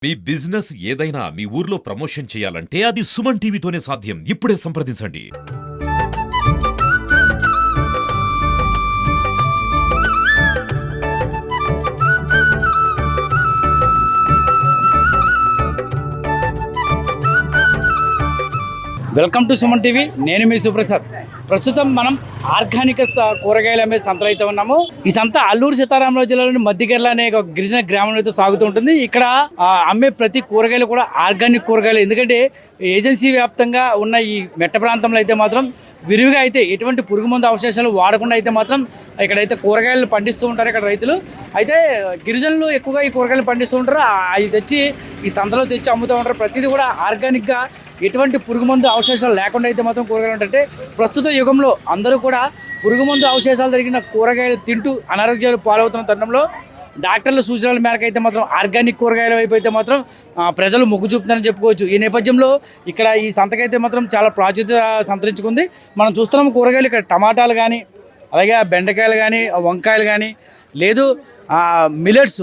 మీ business ఏదైనా మీ ఊర్లో promotion చేయాలంటే అది సుమన్ టీవీతోనే సాధ్యం. ఇప్పుడే సంప్రదించండి. Welcome to Suman TV. నేను మీ సుప్రసాద్. ప్రస్తుతం మనం ఆర్గానిక్ కూరగాయలు అమ్మే సంతలో అయితే ఉన్నాము. ఈ సంత అల్లూరు సీతారామరాజు జిల్లాలోని మధ్యకెర్ల అనే ఒక గిరిజన గ్రామంలో అయితే సాగుతూ ఉంటుంది. ఇక్కడ అమ్మే ప్రతి కూరగాయలు కూడా ఆర్గానిక్ కూరగాయలు. ఎందుకంటే ఏజెన్సీ వ్యాప్తంగా ఉన్న ఈ మెట్ట ప్రాంతంలో అయితే మాత్రం విరివిగా అయితే ఎటువంటి పురుగు మందు అవశేషాలు వాడకుండా అయితే మాత్రం ఇక్కడైతే కూరగాయలు పండిస్తూ ఉంటారు ఇక్కడ రైతులు. అయితే గిరిజనులు ఎక్కువగా ఈ కూరగాయలు పండిస్తూ ఉంటారు. అవి తెచ్చి ఈ సంతలో తెచ్చి అమ్ముతూ ఉంటారు. ప్రతిదీ కూడా ఆర్గానిక్గా ఎటువంటి పురుగు మందు అవశేషాలు లేకుండా అయితే మాత్రం కూరగాయలు ఉంటాయంటే ప్రస్తుత యుగంలో అందరూ కూడా పురుగు మందు అవశేషాలు జరిగిన కూరగాయలు తింటూ అనారోగ్యాలు పాలవుతున్న తరుణంలో డాక్టర్ల సూచనల మేరకు అయితే మాత్రం ఆర్గానిక్ కూరగాయల వైపు అయితే మాత్రం ప్రజలు మొగ్గు చూపుతారని చెప్పుకోవచ్చు. ఈ నేపథ్యంలో ఇక్కడ ఈ సంతకైతే మాత్రం చాలా ప్రాచుర్యత సంతరించుకుంది. మనం చూస్తున్నాం కూరగాయలు ఇక్కడ టమాటాలు కానీ, అలాగే బెండకాయలు కానీ, వంకాయలు కానీ, లేదు మిల్లెట్స్,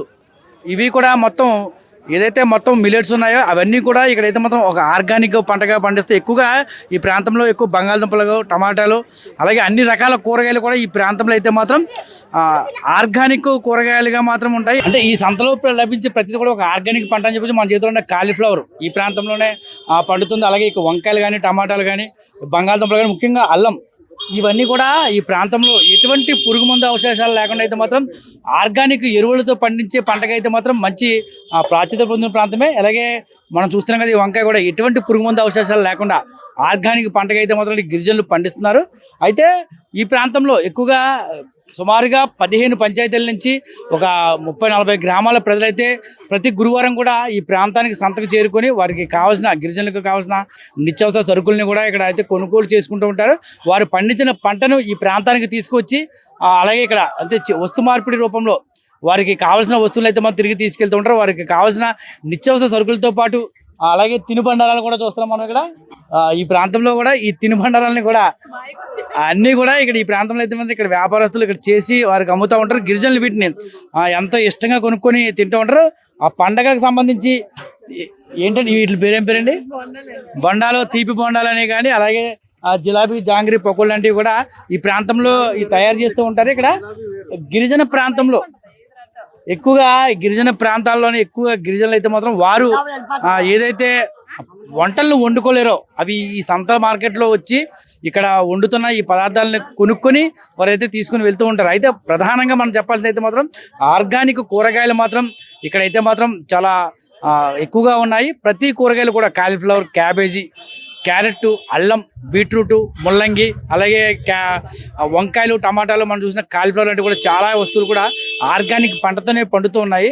ఇవి కూడా మొత్తం ఏదైతే మొత్తం మిల్లెట్స్ ఉన్నాయో అవన్నీ కూడా ఇక్కడైతే మొత్తం ఒక ఆర్గానిక్ పంటగా పండిస్తే ఎక్కువగా ఈ ప్రాంతంలో ఎక్కువ బంగాళదుంపలు, టమాటాలు, అలాగే అన్ని రకాల కూరగాయలు కూడా ఈ ప్రాంతంలో అయితే మాత్రం ఆర్గానిక్ కూరగాయలుగా మాత్రం ఉంటాయి. అంటే ఈ సంతలో లభించే ప్రతిదీ కూడా ఒక ఆర్గానిక్ పంట అని చెప్పి మన చేతిలో ఉన్న కాలీఫ్లవర్ ఈ ప్రాంతంలోనే పండుతుంది. అలాగే ఇక వంకాయలు కానీ, టమాటాలు కానీ, బంగాళదుంపలు కానీ, ముఖ్యంగా అల్లం, ఇవన్నీ కూడా ఈ ప్రాంతంలో ఎటువంటి పురుగు మందు అవశేషాలు లేకుండా అయితే మాత్రం ఆర్గానిక్ ఎరువులతో పండించే పంటకైతే మాత్రం మంచి ప్రాచుర్యం పొందిన ప్రాంతమే. అలాగే మనం చూస్తున్నాం కదా, ఈ వంకాయ కూడా ఎటువంటి పురుగు మందు అవశేషాలు లేకుండా ఆర్గానిక్ పంటకైతే మాత్రం గిరిజనులు పండిస్తున్నారు. అయితే ఈ ప్రాంతంలో ఎక్కువగా సుమారుగా 15 పంచాయతీల నుంచి ఒక 30-40 గ్రామాల ప్రజలైతే ప్రతి గురువారం కూడా ఈ ప్రాంతానికి సంతకు చేరుకొని వారికి కావాల్సిన గిరిజనులకు కావాల్సిన నిత్యావసర సరుకుల్ని కూడా ఇక్కడ అయితే కొనుగోలు చేసుకుంటూ ఉంటారు. వారు పండించిన పంటను ఈ ప్రాంతానికి తీసుకొచ్చి అలాగే ఇక్కడ అంటే వస్తు మార్పిడి రూపంలో వారికి కావాల్సిన వస్తువులు అయితే మనం తిరిగి తీసుకెళ్తూ ఉంటారు. వారికి కావాల్సిన నిత్యావసర సరుకులతో పాటు అలాగే తినుబండారాలు కూడా చూస్తున్నాం మనం ఇక్కడ. ఈ ప్రాంతంలో కూడా ఈ తినుబండారాలని కూడా అన్నీ కూడా ఇక్కడ ఈ ప్రాంతంలో అయితే మంది ఇక్కడ వ్యాపారస్తులు ఇక్కడ చేసి వారికి అమ్ముతూ ఉంటారు. గిరిజనులు వీటిని ఎంతో ఇష్టంగా కొనుక్కొని తింటూ ఉంటారు. ఆ పండగకు సంబంధించి ఏంటంటే వీటి పేరేం పేరండి, బొండాలు, తీపి బొండాలు అనే కానీ, అలాగే జిలాబీ, జాంగ్రీ, పకోళ్ళు లాంటివి కూడా ఈ ప్రాంతంలో తయారు చేస్తూ ఉంటారు. ఇక్కడ గిరిజన ప్రాంతంలో ఎక్కువగా గిరిజన ప్రాంతాల్లోనే ఎక్కువ గిరిజనులు అయితే మాత్రం వారు ఏదైతే వంటలను వండుకోలేరో అవి ఈ సంత మార్కెట్లో వచ్చి ఇక్కడ వండుతున్న ఈ పదార్థాలను కొనుక్కొని వారైతే తీసుకుని వెళ్తూ ఉంటారు. అయితే ప్రధానంగా మనం చెప్పాల్సింది అయితే మాత్రం ఆర్గానిక్ కూరగాయలు మాత్రం ఇక్కడైతే మాత్రం చాలా ఎక్కువగా ఉన్నాయి. ప్రతి కూరగాయలు కూడా కాలీఫ్లవర్, క్యాబేజీ, క్యారెట్, అల్లం, బీట్రూట్, ముల్లంగి, అలాగే వంకాయలు, టమాటాలు, మనం చూసిన కాలీఫ్లవర్ లాంటివి కూడా చాలా వస్తువులు కూడా ఆర్గానిక్ పంటతోనే పండుతూ ఉన్నాయి.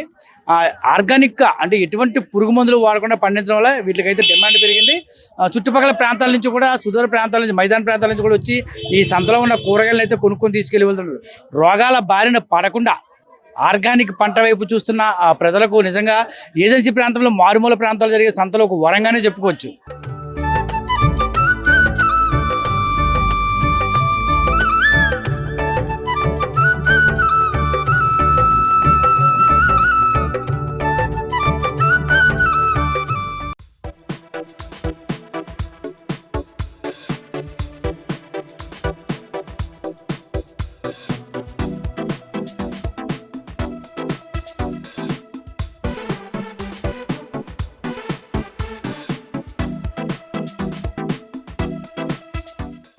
ఆర్గానిక్ అంటే ఎటువంటి పురుగు మందులు వాడకుండా పండించడం వల్ల వీటికైతే డిమాండ్ పెరిగింది. చుట్టుపక్కల ప్రాంతాల నుంచి కూడా, సుదూర ప్రాంతాల నుంచి, మైదాన ప్రాంతాల నుంచి కూడా వచ్చి ఈ సంతలో ఉన్న కూరగాయలు అయితే కొనుక్కొని తీసుకెళ్ళి వెళ్తున్నారు. రోగాల బారిన పడకుండా ఆర్గానిక్ పంట వైపు చూస్తున్న ప్రజలకు నిజంగా ఏజెన్సీ ప్రాంతంలో, మారుమూల ప్రాంతాలు జరిగే సంతలో ఒక వరంగానే చెప్పుకోవచ్చు.